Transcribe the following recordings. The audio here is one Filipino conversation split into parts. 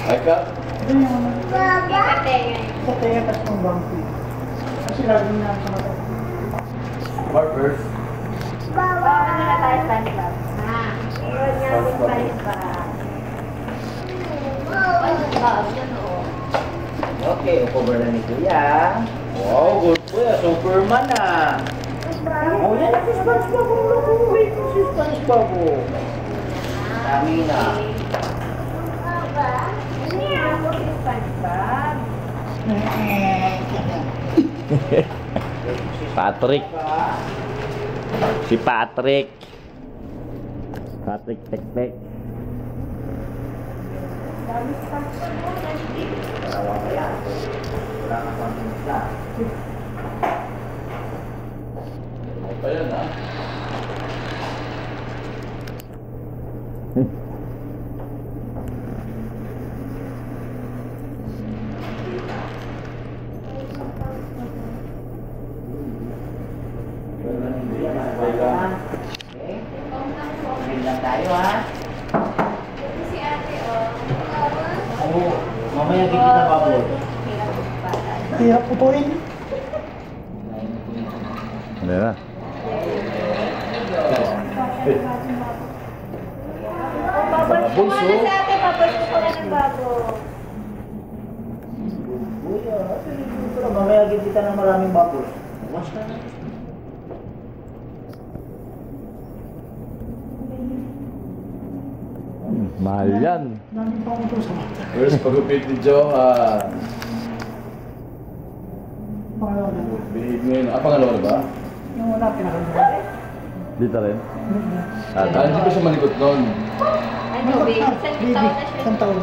Ay ka? Hindi yung sa tenga tas ng bumpy. Kasi lagi na sa mata. Barbers. Ano na tayo sa club? Iwan nga yung palis pa. Okay, cover na ni Kuya. Wow, good Kuya. Superman ah. Oh, yan ang si SpongeBob. Wait, si SpongeBob. Dami na. Patrick. Si Patrick. Patrick Tek-Tek. Tawa ka yan. Wala ka pang pinsa. Pa yan ha? Okay? Main lang tayo ha. Si ate, Oo. Mamaya kita babol. Hirap putuin. Ano na? Bunso. Ano si ate, papasok ko na ng bago. Kuya, mamaya kita ng maraming babol. Wash ka na. Mahal yan. Namin pa ako ito sa mata. First pagupit ni Johan. Pangalawa na. Bihig ngayon. Ah, pangalawa na ba? Yung wala pinakalawa. Dito rin. Ah, hindi pa siya malikot noon. Ano, baby? Isang taon na siya. Isang taon.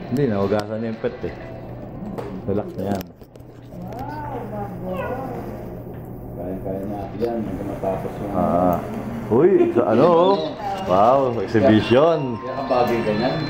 Hindi, nahugasan niya yung pet eh. Relax na yan. Kaya natin yan. Hanggang matapos yung... Ah. Uy, sa ano? Wow, exhibition. Kaya kabagay ganyan.